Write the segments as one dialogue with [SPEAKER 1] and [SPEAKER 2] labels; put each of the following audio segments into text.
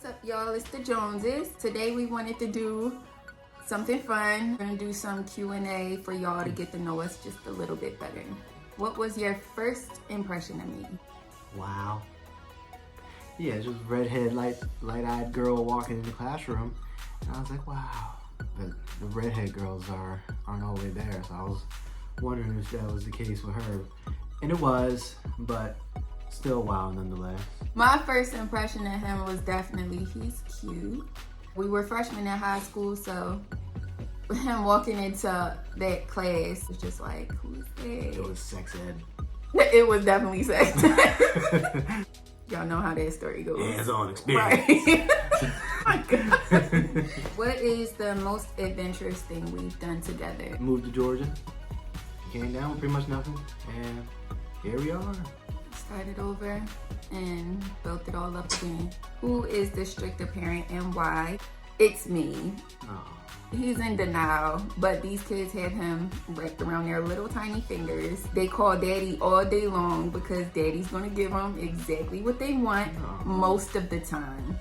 [SPEAKER 1] up, y'all? It's the Joneses. Today we wanted to do something fun. We're gonna do some Q&A for y'all to get to know us just a little bit better. What was your first impression of me?
[SPEAKER 2] Wow. Yeah, just redhead, light-eyed girl walking in the classroom. And I was like, wow. But the redhead girls aren't all the way there. So I was wondering if that was the case with her. And it was, but still wow nonetheless.
[SPEAKER 1] My first impression of him was definitely he's cute. We were freshmen in high school, so him walking into that class was just like, who's that?
[SPEAKER 2] It was sex ed.
[SPEAKER 1] It was definitely sex ed. Y'all know how that story goes.
[SPEAKER 2] Hands-on experience.
[SPEAKER 1] Right. Oh my God. What is the most adventurous thing we've done together?
[SPEAKER 2] Moved to Georgia. Came down with pretty much nothing. And here we are.
[SPEAKER 1] Started over and built it all up again. Who is the stricter parent and why? It's me.
[SPEAKER 2] Oh.
[SPEAKER 1] He's in denial, but these kids have him wrapped around their little tiny fingers. They call daddy all day long because daddy's gonna give them exactly what they want most of the time.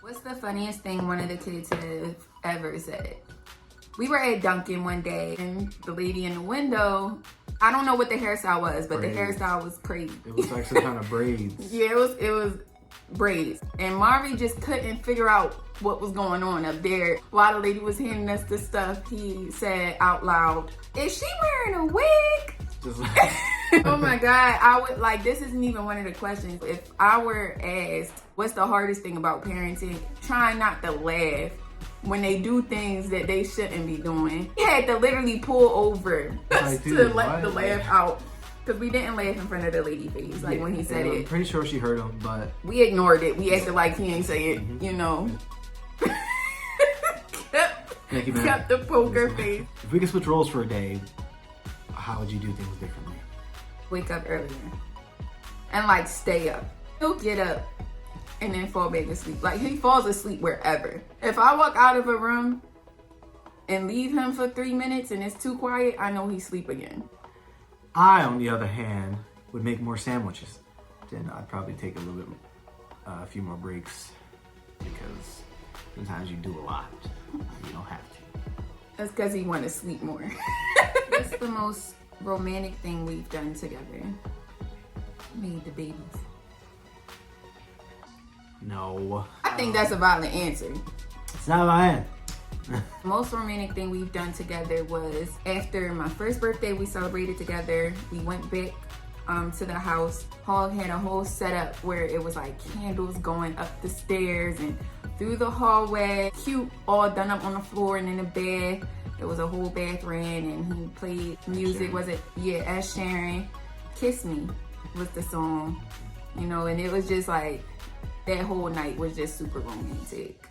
[SPEAKER 1] What's the funniest thing one of the kids have ever said? We were at Dunkin' one day and the lady in the window, I don't know what the hairstyle was, but
[SPEAKER 2] braids.
[SPEAKER 1] The hairstyle was crazy.
[SPEAKER 2] It was like some kind of braids.
[SPEAKER 1] Yeah, it was braids. And Marvy just couldn't figure out what was going on up there. While the lady was handing us the stuff, he said out loud, "Is she wearing a wig?"
[SPEAKER 2] Just like
[SPEAKER 1] Oh my God, I would like, this isn't even one of the questions. If I were asked, what's the hardest thing about parenting? Trying not to laugh when they do things that they shouldn't be doing. He had to literally pull over to let the laugh out. Because we didn't laugh in front of the lady face, like when he said
[SPEAKER 2] I'm
[SPEAKER 1] it.
[SPEAKER 2] pretty sure she heard him, but
[SPEAKER 1] We ignored it. We acted like he ain't say it, you know. kept the poker face.
[SPEAKER 2] If we could switch roles for a day, how would you do things differently?
[SPEAKER 1] Wake up earlier. And like stay up. He'll get up and then fall back asleep. Like he falls asleep wherever. If I walk out of a room and leave him for 3 minutes and it's too quiet, I know he's asleep again.
[SPEAKER 2] I, on the other hand, would make more sandwiches. Then I'd probably take a little bit, a few more breaks because sometimes you do a lot. You don't have to.
[SPEAKER 1] That's because he want to sleep more. What's the most romantic thing we've done together? Made the babies.
[SPEAKER 2] No.
[SPEAKER 1] I think that's a valid answer.
[SPEAKER 2] It's not lying.
[SPEAKER 1] Most romantic thing we've done together was after my first birthday, we celebrated together. We went back to the house. Hog had a whole setup where it was like candles going up the stairs and through the hallway. Cute, all done up on the floor and in the bed. There was a whole bath ran and he played music. Was it? Yeah, Ed Sheeran. Kiss Me was the song, you know, and it was just like, that whole night was just super romantic.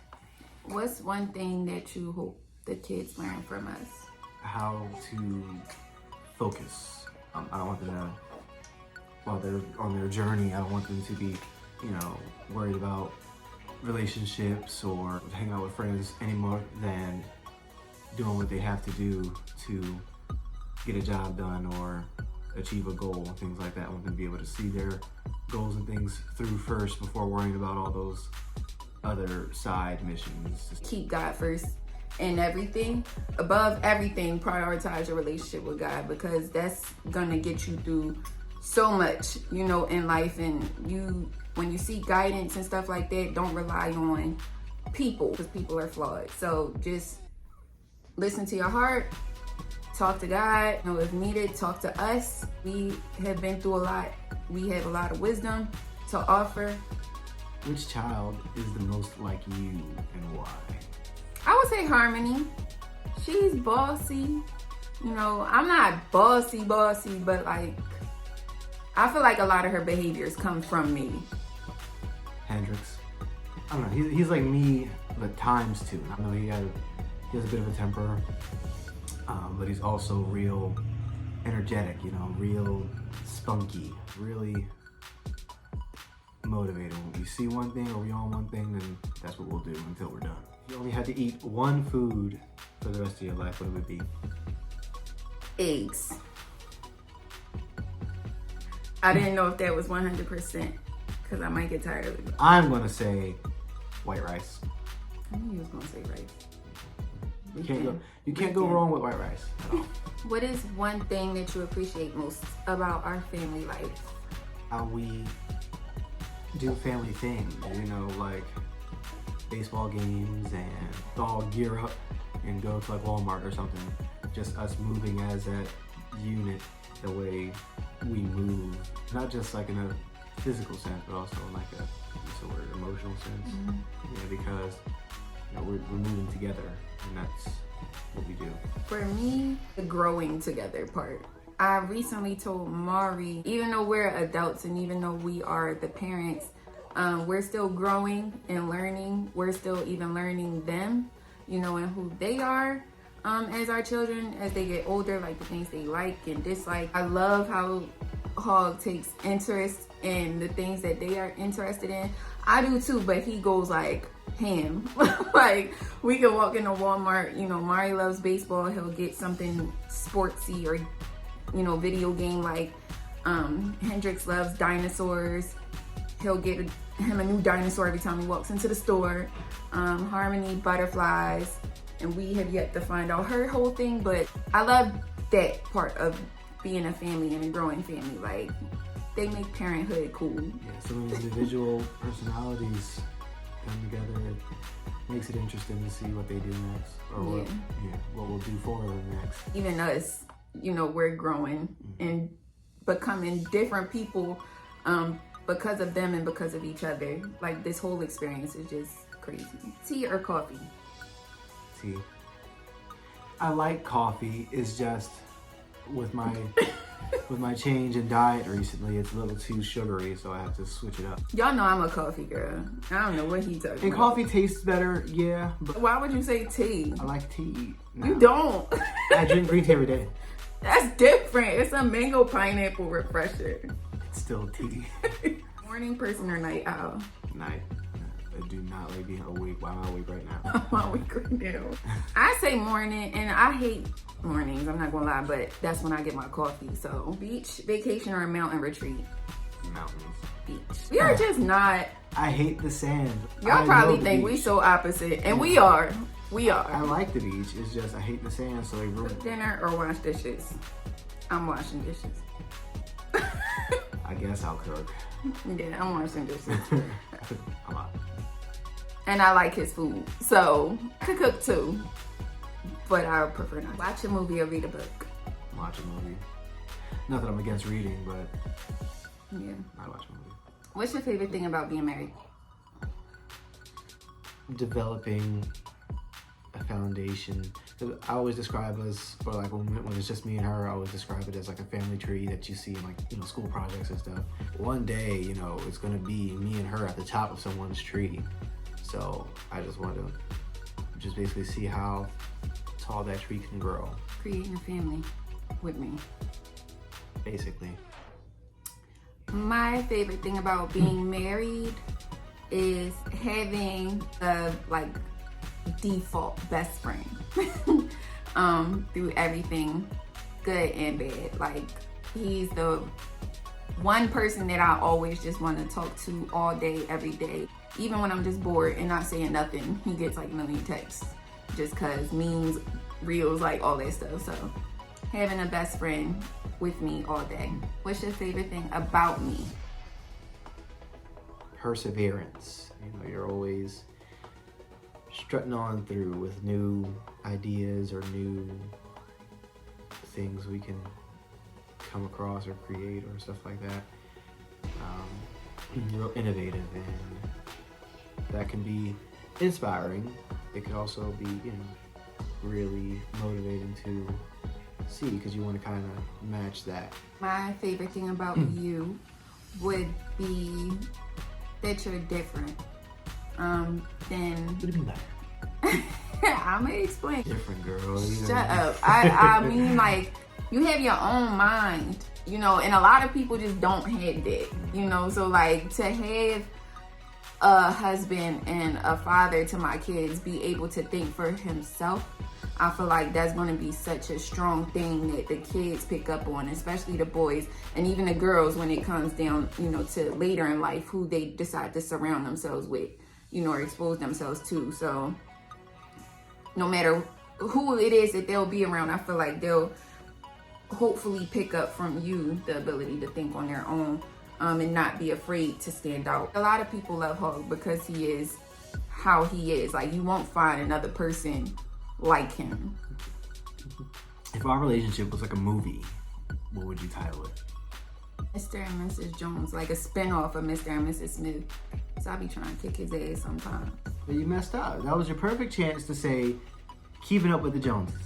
[SPEAKER 1] What's one thing that you hope the kids learn from us?
[SPEAKER 2] How to focus. I don't want them to, while they're on their journey, I don't want them to be, you know, worried about relationships or hanging out with friends any more than doing what they have to do to get a job done or achieve a goal, things like that. I want them to be able to see their goals and things through first before worrying about all those other side missions.
[SPEAKER 1] Keep God first in everything. Above everything, prioritize your relationship with God because that's gonna get you through so much, you know, in life. And when you seek guidance and stuff like that, don't rely on people because people are flawed. So just listen to your heart, talk to God, you know, if needed, talk to us. We have been through a lot. We have a lot of wisdom to offer.
[SPEAKER 2] Which child is the most like you and why?
[SPEAKER 1] I would say Harmony. She's bossy. You know, I'm not bossy, but like, I feel like a lot of her behaviors come from me.
[SPEAKER 2] Hendrix. I don't know, he's like me, but times two. I know he has a bit of a temper, but he's also real energetic, you know, real spunky, really motivated. When we see one thing or we own one thing, then that's what we'll do until we're done. If you only had to eat one food for the rest of your life, what would it be?
[SPEAKER 1] Eggs. I didn't know if that was 100% because I might get tired of it.
[SPEAKER 2] I'm gonna say white rice.
[SPEAKER 1] I knew you was gonna say rice.
[SPEAKER 2] You can't go wrong with white rice at all.
[SPEAKER 1] What is one thing that you appreciate most about our family life?
[SPEAKER 2] How we do family things, you know, like baseball games and all gear up and go to like Walmart or something. Just us moving as that unit, the way we move, not just like in a physical sense, but also in like a sort of emotional sense. Yeah, because you know, we're moving together, and that's what we do.
[SPEAKER 1] For me, the growing together part. I recently told Mari, even though we're adults and even though we are the parents, we're still growing and learning. We're still even learning them, you know, and who they are as our children, as they get older, like the things they like and dislike. I love how Hog takes interest in the things that they are interested in. I do too, but he goes like ham. Like, we can walk into Walmart, you know, Mari loves baseball, he'll get something sportsy or, you know, video game. Like Hendrix loves dinosaurs, he'll get him a new dinosaur every time he walks into the store. Harmony, butterflies, and we have yet to find out her whole thing, but I love that part of being a family and a growing family. Like, they make parenthood cool.
[SPEAKER 2] Yeah, some of the individual personalities come together. It makes it interesting to see what they do next, or what we'll do for them next.
[SPEAKER 1] Even us, you know, we're growing and becoming different people because of them and because of each other. Like, this whole experience is just crazy. Tea or coffee?
[SPEAKER 2] Tea. I like coffee. It's just with my with my change in diet recently, it's a little too sugary, so I have to switch it up.
[SPEAKER 1] Y'all know I'm a coffee girl. I don't know what he talking
[SPEAKER 2] And
[SPEAKER 1] about.
[SPEAKER 2] coffee tastes better, yeah, but
[SPEAKER 1] Why would you say tea?
[SPEAKER 2] I like tea.
[SPEAKER 1] You don't.
[SPEAKER 2] I drink green tea every day.
[SPEAKER 1] That's different. It's a mango pineapple refresher.
[SPEAKER 2] It's still tea.
[SPEAKER 1] Morning person or night owl?
[SPEAKER 2] Night. I do not like being awake. Why am I awake right now?
[SPEAKER 1] I'm awake right now. I say morning, and I hate mornings, I'm not gonna lie, but that's when I get my coffee. So, beach, vacation, or a mountain retreat?
[SPEAKER 2] Mountains.
[SPEAKER 1] Beach. We are just not.
[SPEAKER 2] I hate the sand.
[SPEAKER 1] Y'all probably think we so opposite, and we are. We
[SPEAKER 2] I
[SPEAKER 1] are.
[SPEAKER 2] like the beach. It's just I hate the sand, so they ruin it.
[SPEAKER 1] Dinner or wash dishes? I'm washing dishes.
[SPEAKER 2] I guess I'll cook.
[SPEAKER 1] Yeah, I'm washing dishes.
[SPEAKER 2] I'm out.
[SPEAKER 1] And I like his food, so I could cook too. But I would prefer not. Watch a movie or read a book.
[SPEAKER 2] Watch a movie. Not that I'm against reading, but
[SPEAKER 1] Yeah.
[SPEAKER 2] I watch a movie.
[SPEAKER 1] What's your favorite thing about being married?
[SPEAKER 2] Developing a foundation. I always describe us, or like when it's just me and her, I always describe it as like a family tree that you see in like, you know, school projects and stuff. One day, you know, it's gonna be me and her at the top of someone's tree. So I just want to just basically see how tall that tree can grow.
[SPEAKER 1] Creating a family with me.
[SPEAKER 2] Basically.
[SPEAKER 1] My favorite thing about being married is having a like default best friend through everything, good and bad. Like, he's the one person that I always just want to talk to all day, every day. Even when I'm just bored and not saying nothing, he gets like a million texts just cause memes, reels, like all that stuff. So having a best friend with me all day. What's your favorite thing about me?
[SPEAKER 2] Perseverance. You know, you're always strutting on through with new ideas or new things we can come across or create or stuff like that. You're innovative, and that can be inspiring. It could also be, you know, really motivating to see, because you want to kind of match that.
[SPEAKER 1] My favorite thing about you would be that you're different than...
[SPEAKER 2] What do you mean by that?
[SPEAKER 1] I'm gonna explain.
[SPEAKER 2] Different, girl. You know.
[SPEAKER 1] Shut up. I mean, like, you have your own mind, you know, and a lot of people just don't have that, you know. So, like, to have a husband and a father to my kids be able to think for himself, I feel like that's going to be such a strong thing that the kids pick up on, especially the boys and even the girls when it comes down, you know, to later in life, who they decide to surround themselves with. you know, or expose themselves to. So no matter who it is that they'll be around, I feel like they'll hopefully pick up from you the ability to think on their own, and not be afraid to stand out. A lot of people love Hog because he is how he is. Like, you won't find another person like him.
[SPEAKER 2] If our relationship was like a movie, what would you title it?
[SPEAKER 1] Mr. and Mrs. Jones, like a spinoff of Mr. and Mrs. Smith. So I be trying to kick his ass sometimes.
[SPEAKER 2] But you messed up. That was your perfect chance to say, Keeping Up with the Joneses.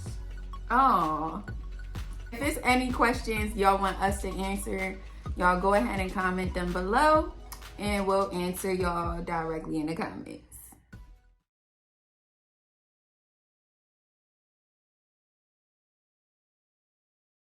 [SPEAKER 1] Oh. If there's any questions y'all want us to answer, y'all go ahead and comment them below, and we'll answer y'all directly in the comments.